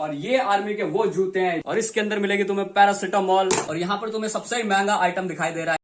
और ये आर्मी के वो जूते हैं और इसके अंदर मिलेगी तुम्हें पैरासिटामोल और यहाँ पर तुम्हें सबसे महंगा आइटम दिखाई दे रहा है।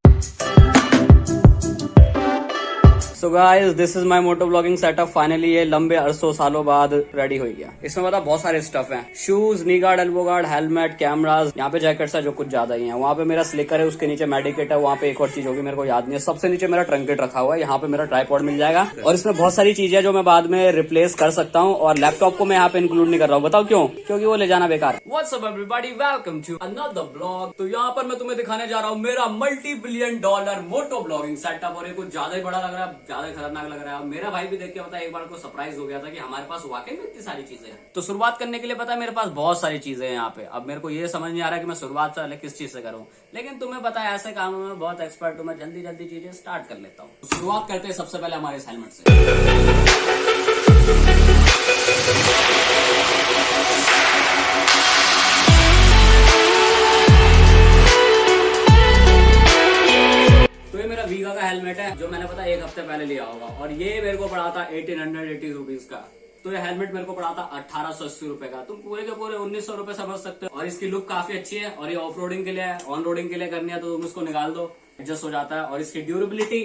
So guys this is my moto vlogging setup. Finally ये लंबे अरसों सालों बाद रेडी हो गया। इसमें मतलब बहुत सारे स्टफ हैं, शूज, नी guard, elbow guard, helmet, cameras, यहाँ पे जैकेट्स है जो कुछ ज्यादा ही है। वहाँ पे मेरा स्लिकर है, उसके नीचे मेडिकेट है, वहाँ पे एक और चीज होगी मेरे को याद नहीं है। सबसे नीचे मेरा ट्रंकेट रखा हुआ है, यहाँ पे मेरा ट्राइपॉड मिल जाएगा और इसमें बहुत सारी चीजें जो मैं बाद में रिप्लेस कर सकता हूँ। और लैपटॉप को मैं यहाँ पे इंक्लूड नहीं कर रहा हूँ, बताओ क्यों? क्योंकि वो ले जाना बेकार है। What's up everybody, welcome to another vlog. तो यहाँ पर मैं तुम्हें दिखाने जा रहा हूँ मेरा $multi-billion मोटो ब्लॉगिंग सेटअप और ये कुछ ज्यादा ही बड़ा लग रहा है, ज्यादा खतरनाक लग रहा है। मेरा भाई भी देख के पता है एक बार को सरप्राइज हो गया था कि हमारे पास वाकई में इतनी सारी चीजें हैं। तो शुरुआत करने के लिए पता है मेरे पास बहुत सारी चीजें हैं यहाँ पे। अब मेरे को ये समझ नहीं आ रहा कि मैं शुरुआत से किस चीज से करूँ, लेकिन तुम्हें पता है ऐसे कामों में बहुत एक्सपर्ट हूँ मैं, जल्दी जल्दी चीजें स्टार्ट कर लेता हूँ। तो शुरुआत करते हैं सबसे पहले हमारे हेलमेट से। वीगा का हेलमेट है जो मैंने पता एक हफ्ते पहले लिया होगा और ये मेरे को पड़ा था 1880 रुपीज का। तो ये हेलमेट मेरे को पड़ा था 1880 रुपए का। तुम पूरे के पूरे 1900 रुपए समझ सकते हो। और इसकी लुक काफी अच्छी है और ये ऑफ रोडिंग के लिए है, ऑन रोडिंग के लिए करनी है तो तुम इसको निकाल दो, एडजस्ट हो जाता है। और इसकी ड्यूरेबिलिटी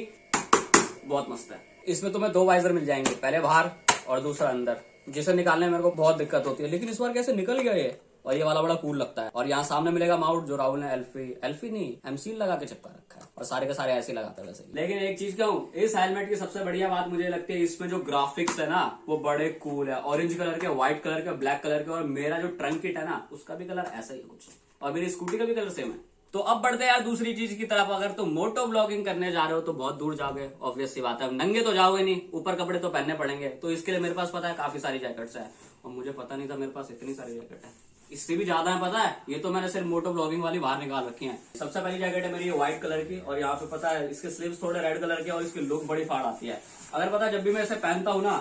बहुत मस्त है। इसमें तुम्हें दो वाइजर मिल जाएंगे, पहले बाहर और दूसरा अंदर, जिसे निकालने में मेरे को बहुत दिक्कत होती है, लेकिन इस बार कैसे निकल गया ये। और ये वाला बड़ा कूल लगता है। और यहाँ सामने मिलेगा माउंट जो राहुल ने एल्फी नहीं एमसील लगा के चिपका रखा है और सारे के सारे ऐसे लगाते हैं वैसे। लेकिन एक चीज कहूँ, इस हेलमेट की सबसे बढ़िया बात मुझे लगती है इसमें जो ग्राफिक्स है ना वो बड़े कूल है। ऑरेंज कलर के, व्हाइट कलर के, ब्लैक कलर के। और मेरा जो ट्रंक किट है ना उसका भी कलर ऐसा ही कुछ और मेरी स्कूटी का भी कलर सेम है। तो अब बढ़ते हैं यार दूसरी चीज की तरफ। अगर तुम मोटो ब्लॉगिंग करने जा रहे हो तो बहुत दूर जाओगे, ऑब्वियस सी बात है। नंगे तो जाओगे नहीं, ऊपर कपड़े तो पहनने पड़ेंगे। तो इसके लिए मेरे पास पता है काफी सारी जैकेट्स है और मुझे पता नहीं था मेरे पास इतनी सारी जैकेट है। इससे भी ज्यादा है पता है। ये तो मैंने सिर्फ मोटो ब्लॉगिंग वाली बाहर निकाल रखी है। सबसे पहली जैकेट है मेरी व्हाइट कलर की और यहाँ पे पता है इसके स्लीव्स थोड़े रेड कलर के और इसकी लुक बड़ी फाड़ आती है। अगर पता है जब भी मैं इसे पहनता हूँ ना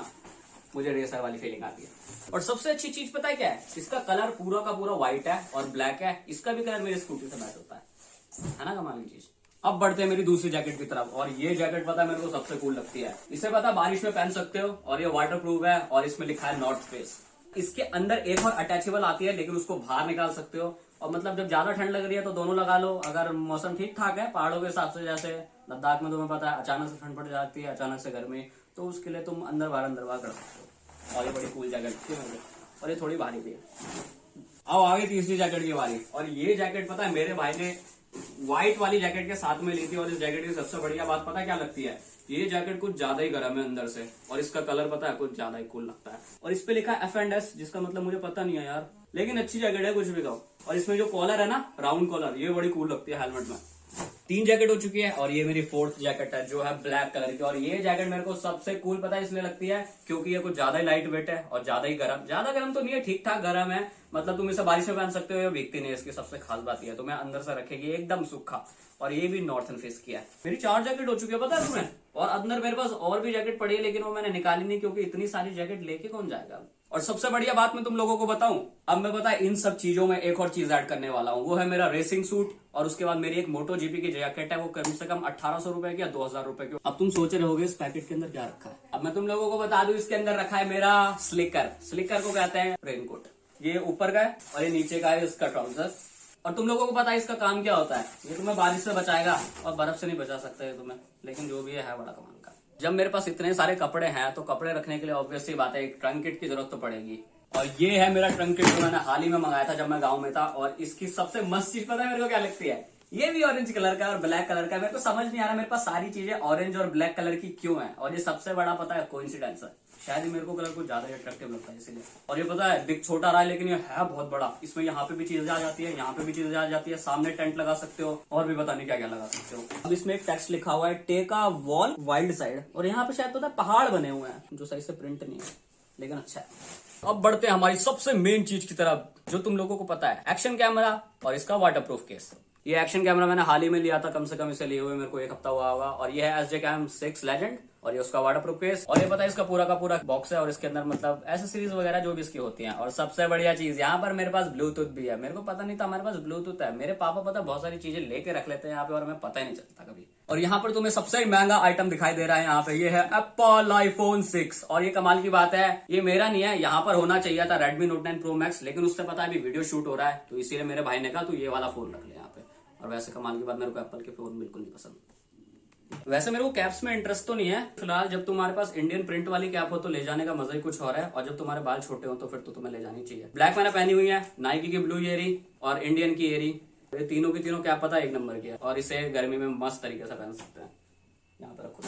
मुझे रेसर वाली फीलिंग आती है। और सबसे अच्छी चीज पता है क्या है, इसका कलर पूरा का पूरा व्हाइट है और ब्लैक है। इसका भी कलर मेरी स्कूटी से मैच होता है ना, कमाल की चीज। अब बढ़ते हैं मेरी दूसरी जैकेट की तरफ और ये जैकेट पता है मेरे को सबसे कूल लगती है। इसे पता है बारिश में पहन सकते हो और ये वाटर प्रूफ है और इसमें लिखा है नॉर्थ फेस। इसके अंदर एक और अटैचेबल आती है लेकिन उसको बाहर निकाल सकते हो। और मतलब जब ज्यादा ठंड लग रही है तो दोनों लगा लो। अगर मौसम ठीक ठाक है पहाड़ों के हिसाब से, जैसे लद्दाख में तुम्हें पता है अचानक से ठंड पड़ जाती है, अचानक से गर्मी, तो उसके लिए तुम अंदर बाहर कर सकते हो। और ये बड़ी कूल जैकेट और ये थोड़ी भारी भी है। अब आगे तीसरी जैकेट की बारी। और ये जैकेट पता है मेरे भाई ने व्हाइट वाली जैकेट के साथ में ली थी। और इस जैकेट की सबसे बढ़िया बात पता है क्या लगती है, ये जैकेट कुछ ज्यादा ही गर्म है अंदर से और इसका कलर पता है कुछ ज्यादा ही कूल लगता है। और इस पे लिखा है F&S, जिसका मतलब मुझे पता नहीं है यार, लेकिन अच्छी जैकेट है कुछ भी कहो। और इसमें जो कॉलर है ना, राउंड कॉलर, ये बड़ी कूल लगती है हेलमेट में। 3 जैकेट हो चुकी है और ये मेरी 4th जैकेट है जो है ब्लैक कलर की। और ये जैकेट मेरे को सबसे कूल पता है इसलिए लगती है क्योंकि ये कुछ ज्यादा ही लाइट वेट है और ज्यादा ही गर्म। ज्यादा गर्म तो नहीं है, ठीक ठाक गर्म है। मतलब तुम इसे बारिश में पहन सकते हो, ये भीगती नहीं है। इसकी सबसे खास बात यह तुम्हें अंदर से रखेगी एकदम सूखा। और ये भी नॉर्थन फेस की है। मेरी 4 जैकेट हो चुकी है पता है तुम्हें। और अंदर मेरे पास और भी जैकेट पड़ी है लेकिन वो मैंने निकाली नहीं क्योंकि इतनी सारी जैकेट लेके कौन जाएगा। और सबसे बढ़िया बात मैं तुम लोगों को बताऊं, अब मैं पता है इन सब चीजों में एक और चीज ऐड करने वाला हूँ, वो है मेरा रेसिंग सूट। और उसके बाद मेरी एक मोटो जीपी की जैकेट है, वो कम से कम 1800 रुपए की या 2000 रुपए की। अब तुम सोच रहे होगे इस पैकेट के अंदर क्या रखा है। अब मैं तुम लोगों को बता दूं, इसके अंदर रखा है मेरा स्लिकर। स्लिकर को कहते हैं रेनकोट। ये ऊपर का है और ये नीचे का है इसका ट्राउजर। और तुम लोगों को पता है इसका काम क्या होता है, ये तुम्हें बारिश से बचाएगा और बर्फ से नहीं बचा सकता है तुम्हें, लेकिन जो भी है बड़ा कमाल का। जब मेरे पास इतने सारे कपड़े हैं तो कपड़े रखने के लिए ऑब्वियस सी बात है एक ट्रंक किट की जरूरत तो पड़ेगी। और ये है मेरा ट्रंक किट जो मैंने हाल ही में मंगाया था जब मैं गाँव में था। और इसकी सबसे मस्त चीज पता है मेरे को क्या लगती है, ये भी ऑरेंज कलर का और ब्लैक कलर का। मेरे को समझ नहीं आ रहा मेरे पास सारी चीजें ऑरेंज और ब्लैक कलर की क्यों है। और ये सबसे बड़ा पता है कोइंसिडेंस है, शायद मेरे को कलर कुछ ज्यादा अट्रैक्टिव लगता है इसीलिए। और ये पता है दिख छोटा रहा है लेकिन ये है बहुत बड़ा। इसमें यहाँ पे भी चीजें आ जाती है, यहाँ पे भी चीजें आ जाती है, सामने टेंट लगा सकते हो और भी पता नहीं क्या क्या लगा सकते हो। अब इसमें एक टेक्स्ट लिखा हुआ है take a walk wild side. और यहाँ पे शायद पता है पहाड़ बने हुए हैं जो सही से प्रिंट नहीं है लेकिन अच्छा है। अब बढ़ते हैं हमारी सबसे मेन चीज की तरफ जो तुम लोगों को पता है, एक्शन कैमरा और इसका वाटरप्रूफ केस। ये एक्शन कैमरा मैंने हाल ही में लिया था, कम से कम इसे लिए हुए मेरे को 1 हफ्ता हुआ होगा। और ये है SJ Cam 6 Legend और ये उसका वाटरप्रूफ केस, और ये पता है इसका पूरा का पूरा बॉक्स है, और इसके अंदर मतलब एसेसरीज वगैरह जो भी इसकी होती हैं। और सबसे बढ़िया चीज यहाँ पर मेरे पास ब्लूटूथ भी है। मेरे को पता नहीं था हमारे पास ब्लूटूथ है। मेरे पापा पता बहुत सारी चीजें लेके रख लेते हैं यहाँ पे और हमें पता ही नहीं चलता कभी। और यहाँ पर तुम्हें सबसे महंगा आइटम दिखाई दे रहा है यहाँ पे, ये है एप्पल आईफोन 6। और ये कमाल की बात है, ये मेरा नहीं है, यहाँ पर होना चाहिए था Redmi Note 9 Pro Max, लेकिन उससे पता है अभी वीडियो शूट हो रहा है, तो इसीलिए मेरे भाई ने कहा तू ये वाला फोन रख ले यहाँ पे। और वैसे कमाल की बात, मेरे को एप्पल के फोन बिल्कुल नहीं पसंद। वैसे मेरे को कैप्स में इंटरेस्ट तो नहीं है फिलहाल। जब तुम्हारे पास इंडियन प्रिंट वाली कैप हो तो ले जाने का मजा ही कुछ और है, और जब तुम्हारे बाल छोटे हो तो फिर तो तुम्हें ले जानी चाहिए। ब्लैक मैंने पहनी हुई है, नाइकी की ब्लू ईयरिंग और इंडियन की ईयरिंग। ये तीनों की तीनों कैप पता है एक नंबर की है, और इसे गर्मी में मस्त तरीके से पहन सकते हैं। यहाँ पर रखो।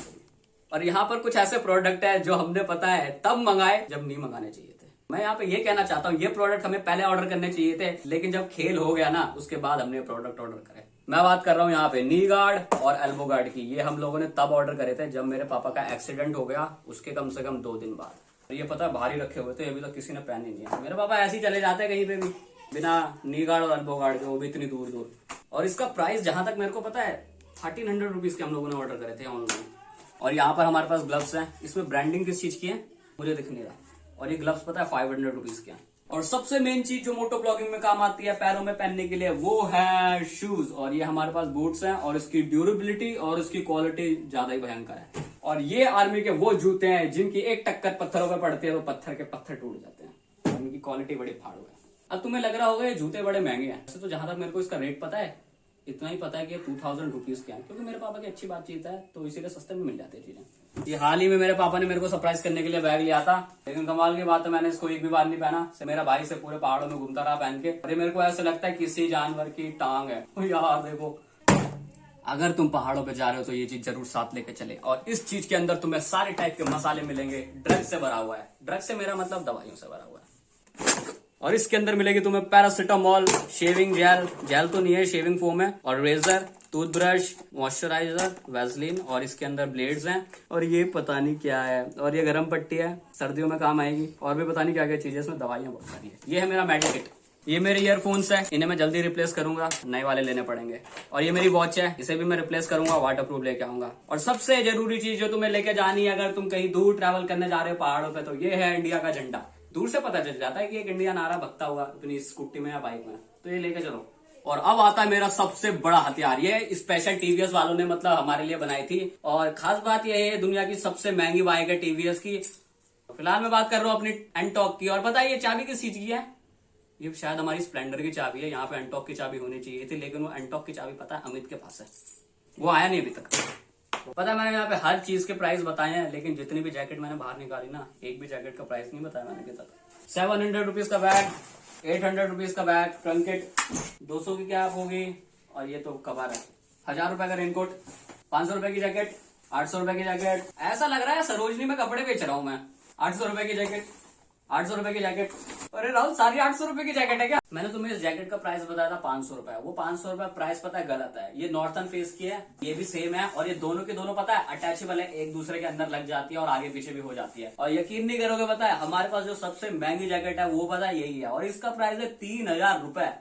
और यहाँ पर कुछ ऐसे प्रोडक्ट है जो हमने पता है तब मंगाए जब नहीं मंगाने चाहिए थे। मैं यहाँ पे ये कहना चाहता हूँ, ये प्रोडक्ट हमें पहले ऑर्डर करने चाहिए थे, लेकिन जब खेल हो गया ना उसके बाद हमने प्रोडक्ट ऑर्डर करे। मैं बात कर रहा हूँ यहाँ पे नी गार्ड और एल्बो गार्ड की। ये हम लोगों ने तब ऑर्डर करे थे जब मेरे पापा का एक्सीडेंट हो गया, उसके कम से कम 2 दिन बाद। ये पता है भारी रखे हुए थे, अभी तक किसी ने पहने नहीं है। मेरे पापा ऐसे ही चले जाते हैं कहीं पे भी बिना नी गार्ड और एल्बो गार्ड के, वो भी इतनी दूर दूर। और इसका प्राइस जहां तक मेरे को पता है 1300 रुपीज के हम लोगों ने ऑर्डर करे थे ऑनलाइन। और यहाँ पर हमारे पास ग्लव्स हैं, इसमें ब्रांडिंग किस चीज की है मुझे दिख नहीं रहा। और ये ग्लव्स पता है 500 रुपीज के हैं। और सबसे मेन चीज जो मोटो ब्लॉगिंग में काम आती है पैरों में पहनने के लिए, वो है शूज। और ये हमारे पास बूट्स हैं, और इसकी ड्यूरेबिलिटी और इसकी क्वालिटी ज्यादा ही भयंकर है। और ये आर्मी के वो जूते हैं जिनकी एक टक्कर पत्थरों पर पड़ती है तो पत्थर के पत्थर टूट जाते हैं। इनकी क्वालिटी बड़ी फाड़ू है। अब तुम्हें लग रहा होगा ये जूते बड़े महंगे हैं, वैसे तो जहां तक मेरे को इसका रेट पता है इतना ही पता है कि 2000 रुपीज के हैं, क्योंकि मेरे पापा की अच्छी बातचीत है तो इसीलिए सस्ते में मिल जाती है चीजें। ये हाल ही में मेरे पापा ने मेरे को सरप्राइज करने के लिए बैग लिया था, लेकिन कमाल की बात है मैंने इसको एक भी बार नहीं पहना। मेरा भाई से पूरे पहाड़ों में घूमता रहा पहन के, और ये मेरे को ऐसा लगता है किसी जानवर की टांग है। यार देखो, अगर तुम पहाड़ों पे जा रहे हो तो ये चीज जरूर साथ लेके चले। और इस चीज के अंदर तुम्हें सारे टाइप के मसाले मिलेंगे, ड्रग से भरा हुआ है। ड्रग से मेरा मतलब दवाइयों से भरा हुआ है। और इसके अंदर मिलेगी तुम्हें पैरासिटामोल, शेविंग जेल, जेल तो नहीं है शेविंग फोम है, और रेजर, टूथब्रश, मॉइस्चराइजर, वैसलीन, और इसके अंदर ब्लेड्स हैं। और ये पता नहीं क्या है, और ये गर्म पट्टी है, सर्दियों में काम आएगी। और भी पता नहीं क्या क्या चीजें, इसमें दवाइयां बहुत सारी है। ये है मेरा मेडिकिट। ये मेरे ईयरफोन्स है, इन्हें मैं जल्दी रिप्लेस करूंगा, नए वाले लेने पड़ेंगे। और ये मेरी वॉच है, इसे भी मैं रिप्लेस करूंगा, वाटरप्रूफ लेके आऊंगा। और सबसे जरूरी चीज जो तुम्हें लेके जानी है अगर तुम कहीं दूर ट्रैवल करने जा रहे हो पहाड़ों पे, तो ये है इंडिया का झंडा। दूर से पता चल जाता है कि एक इंडियन आ रहा भगता हुआ अपनी स्कूटी में या बाइक में, तो ये लेके चलो। और अब आता है मेरा सबसे बड़ा हथियार, ये स्पेशल टीवीएस वालों ने मतलब हमारे लिए बनाई थी। और खास बात यह है दुनिया की सबसे महंगी बाइक है टीवीएस की। फिलहाल मैं बात कर रहा हूँ अपनी एंटॉक की। और बताइए चाबी किस चीज की है? ये शायद हमारी स्प्लेंडर की चाबी है। यहाँ पे एंटॉक की चाबी होनी चाहिए थी, लेकिन वो एंटॉक की चाबी पता है अमित के पास है, वो आया नहीं अभी तक। पता है मैंने यहाँ पे हर चीज के प्राइस बताए हैं, लेकिन जितनी भी जैकेट मैंने बाहर निकाली ना, एक भी जैकेट का प्राइस नहीं बताया मैंने अभी तक। 700 रुपीज का बैग, 800 रुपीज का बैग, ट्रंकेट 200 की कैप होगी, और ये तो कवर है। 1000 रुपए का रेनकोट, 500 रुपए की जैकेट, 800 रुपए की जैकेट। ऐसा लग रहा है सरोजनी में कपड़े बेच रहा हूँ मैं। 800 रुपए की जैकेट, 800 रुपए की जैकेट। अरे राहुल, सारी 800 रुपए की जैकेट है क्या? मैंने तुम्हें इस जैकेट का प्राइस बताया था 500 रुपए। वो 500 रुपए प्राइस पता है गलत है। ये नॉर्थन फेस की है, ये भी सेम है, और ये दोनों के दोनों पता है अटैचेबल है, एक दूसरे के अंदर लग जाती है और आगे पीछे भी हो जाती है। और यकीन नहीं करोगे, पता है हमारे पास जो सबसे महंगी जैकेट है वो पता है यही है, और इसका प्राइस है 3000 रुपए।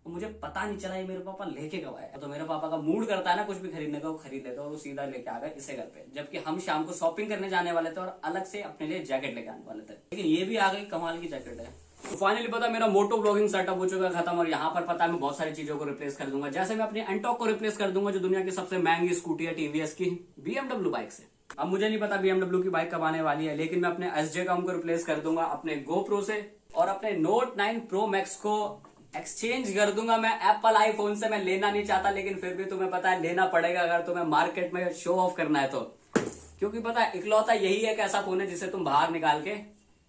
मुझे पता नहीं चला ये मेरे पापा लेके कब आए। तो मेरे पापा का मूड करता है ना कुछ भी खरीदने का, वो खरीद लेते और वो सीधा लेके आ गए इसे घर पे, जबकि हम शाम को शॉपिंग करने जाने वाले थे और अलग से अपने लिए जैकेट लेके आने वाले थे। लेकिन ये भी आ गई, कमाल की जैकेट है। तो फाइनली पता मेरा मोटो ब्लॉगिंग सेटअप हो चुका है खत्म, और यहाँ पर पता है मैं बहुत सारी चीजों को रिप्लेस कर दूंगा। जैसे मैं अपनी एंटॉक को रिप्लेस कर दूंगा जो दुनिया की सबसे महंगी स्कूटी है टीवीएस की, BMW बाइक से। अब मुझे नहीं पता BMW की बाइक कब आने वाली है, लेकिन मैं अपने SJ काम को रिप्लेस कर दूंगा अपने GoPro से, और अपने Note 9 Pro Max को एक्सचेंज कर दूंगा मैं एप्पल आईफोन से। मैं लेना नहीं चाहता, लेकिन फिर भी तुम्हें पता है लेना पड़ेगा अगर तुम्हें मार्केट में शो ऑफ करना है तो, क्योंकि पता है इकलौता यही एक ऐसा फोन है जिसे तुम बाहर निकाल के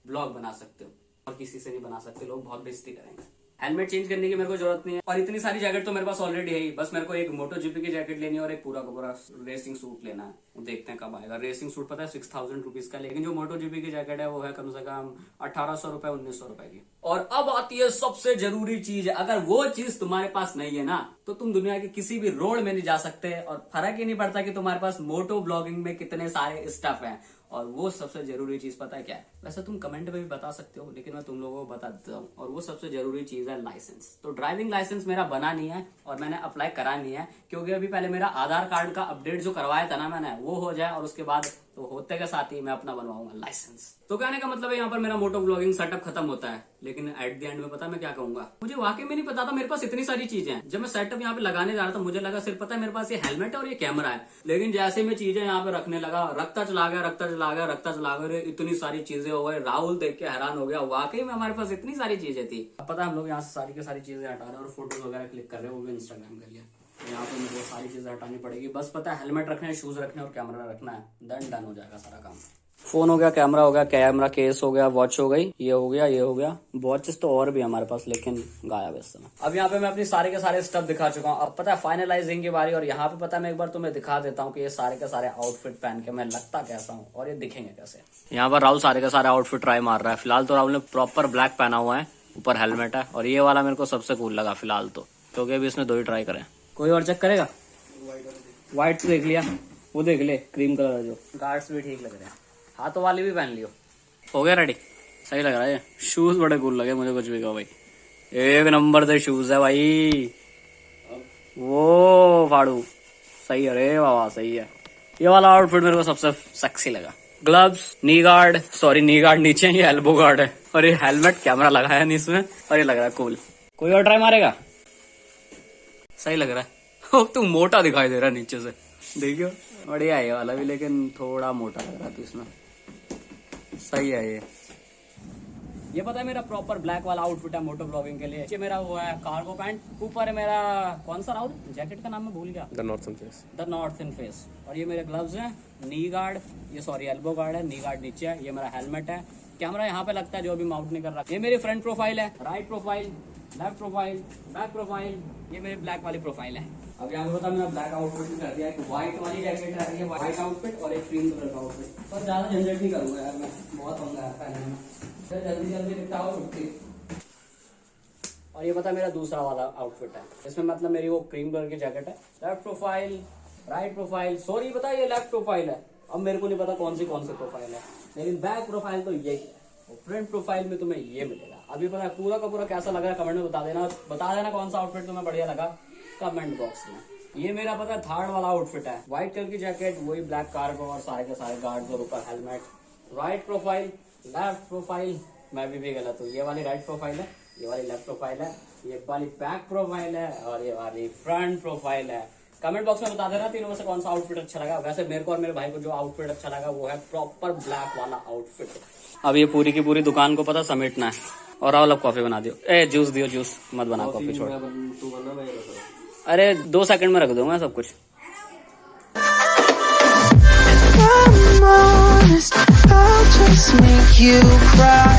ब्लॉग बना सकते हो, और किसी से नहीं बना सकते, लोग बहुत बेइज्जती करेंगे। हेलमेट चेंज करने की मेरे को जरूरत नहीं है, और इतनी सारी जैकेट तो मेरे पास ऑलरेडी है ही। बस मेरे को एक MotoGP की जैकेट लेनी है और एक पूरा का पूरा रेसिंग सूट लेना है। देखते हैं कब आएगा। रेसिंग सूट पता है 6000 रुपीज का, लेकिन जो MotoGP की जैकेट है वो है कम से कम 1800 रुपए 1900 रुपए की। और अब आती है सबसे जरूरी चीज, अगर वो चीज तुम्हारे पास नहीं है ना तो तुम दुनिया के किसी भी रोड में नहीं जा सकते, और फर्क ही नहीं पड़ता कि तुम्हारे पास मोटो ब्लॉगिंग में कितने सारे स्टफ है। और वो सबसे जरूरी चीज पता है क्या है? वैसे तुम कमेंट में भी बता सकते हो, लेकिन मैं तुम लोगों को बता देता हूँ, और वो सबसे जरूरी चीज है लाइसेंस। तो ड्राइविंग लाइसेंस मेरा बना नहीं है और मैंने अप्लाई करा नहीं है, क्योंकि अभी पहले मेरा आधार कार्ड का अपडेट जो करवाया था ना मैंने, वो हो जाए और उसके बाद तो होते के साथ ही मैं अपना बनवाऊंगा लाइसेंस। तो कहने का मतलब है यहाँ पर मेरा मोटो ब्लॉगिंग सेटअप खत्म होता है, लेकिन एट द एंड में पता मैं क्या कहूंगा, मुझे वाकई में नहीं पता था मेरे पास इतनी सारी चीजें हैं। जब मैं सेटअप यहाँ पे लगाने जा रहा था मुझे लगा सिर्फ पता है मेरे पास ये हेलमेट है और ये कैमरा है, लेकिन जैसे मैं चीजें यहाँ पे रखने लगा रखता चला गया, इतनी सारी चीजें हो गई। राहुल देख के हैरान हो गया, वाकई में हमारे पास इतनी सारी चीजें थी। अब पता है हम लोग यहाँ से सारी की सारी चीजें हटा रहे हैं और फोटोज वगैरह क्लिक कर रहे हैं, वो भी इंस्टाग्राम के लिए। यहाँ पे मुझे सारी चीजें हटानी पड़ेगी, बस पता है हेलमेट रखना है, शूज रखने और कैमरा रखना है, डन हो जाएगा सारा काम। फोन हो गया, कैमरा हो गया, कैमरा केस हो गया, वॉच हो गई, ये हो गया। वॉचेस तो और भी हमारे पास लेकिन गायब है इस समय। अब यहाँ पे मैं अपनी सारे के सारे स्टफ दिखा चुका हूँ, अब पता है फाइनलाइजिंग की बारी। और यहाँ पे पता है मैं एक बार तुम्हें दिखा देता हूँ कि ये सारे के सारे आउटफिट पहन के मैं लगता कैसा हूँ और ये दिखेंगे कैसे। यहाँ पर राहुल सारे के सारे आउटफिट ट्राई मार रहा है। फिलहाल तो राहुल ने प्रॉपर ब्लैक पहना हुआ है, ऊपर हेलमेट है, और ये वाला मेरे को सबसे कूल लगा फिलहाल तो, क्योंकि अभी इसने 2 ही ट्राई करे। कोई और चेक करेगा? व्हाइट तो देख लिया, वो देख ले क्रीम कलर जो, गार्ड्स भी ठीक लग रहे हैं, हाथों वाली भी पहन लियो। हो गया रेडी? सही लग रहा है। शूज बड़े कूल लगे मुझे, कुछ भी कहो भाई, एक नंबर से शूज है भाई। वो फाड़ू सही है, अरे बाबा सही है। ये वाला आउटफिट मेरे को सबसे सेक्सी लगा। ग्लव्स, नी गार्ड नीचे, ये एल्बो गार्ड है, और ये हेलमेट कैमरा लगाया नहीं इसमें, और ये लग रहा है कूल। कोई और ट्राई मारेगा? सही लग रहा है। तू मोटा दिखाई दे रहा है नीचे से, देखियो बढ़िया है ये वाला भी, लेकिन थोड़ा मोटा लग रहा था इसमें। सही है ये पता है मेरा प्रॉपर ब्लैक वाला आउटफिट है मोटो ब्लॉगिंग के लिए। ये मेरा वो है कार्गो पैंट, ऊपर है मेरा कौन सा राहुल जैकेट का नाम मैं भूल गया, द नॉर्थन फेस। और ये मेरे ग्लव्स हैं, नी गार्ड, ये सॉरी एल्बो गार्ड है, नी गार्ड नीचे है, ये मेरा हेलमेट है, कैमरा यहाँ पे लगता है जो अभी माउंट नहीं कर रहा। ये मेरी फ्रंट प्रोफाइल है, right profile, left profile, back profile, ये मेरी ब्लैक वाली प्रोफाइल है। अब यहाँ पे बता मैंने ब्लैक आउटफिट भी कर दिया, एक व्हाइट वाली जैकेट रह रही है, व्हाइट आउटफिट, और एक क्रीम कलर का आउटफिट। पर ज्यादा झंझट नहीं करूंगा यार मैं, बहुत होगा यार पहनने में, जल्दी निपटाओ छुट्टी। और ये पता मेरा दूसरा वाला आउटफिट है, इसमें मतलब मेरी वो क्रीम कलर की जैकेट है, left profile, right profile, sorry पता ये लेफ्ट प्रोफाइल है, अब मेरे को नहीं पता कौन सी प्रोफाइल है, लेकिन बैक प्रोफाइल तो यही है, और फ्रंट प्रोफाइल में तुम्हें ये मिलेगा। अभी पता है पूरा का पूरा कैसा लग रहा है कमेंट में बता देना कौन सा आउटफिट तुम्हें बढ़िया लगा कमेंट बॉक्स में। ये मेरा पता है थर्ड वाला आउटफिट है, व्हाइट कलर की जैकेट, वही ब्लैक कार्गो और सारे के सारे गार्ड और ऊपर helmet. Right profile, left profile, मैं भी गलत हूँ, ये वाली राइट प्रोफाइल है, ये वाली लेफ्ट प्रोफाइल है, ये वाली बैक प्रोफाइल है, और ये वाली फ्रंट प्रोफाइल है। कमेंट बॉक्स में बता देना तीनों में से कौन सा आउटफिट अच्छा लगा। वैसे मेरे को और मेरे भाई को जो आउटफिट अच्छा लगा वो है प्रॉपर ब्लैक वाला आउटफिट। अब ये पूरी की पूरी दुकान को पता समेटना है, और राहुल अब कॉफी बना दियो, जूस दियो, जूस मत बना, कॉफी छोड़। अरे 2 सेकंड में रख दूंगा सब कुछ। I'll just make you cry.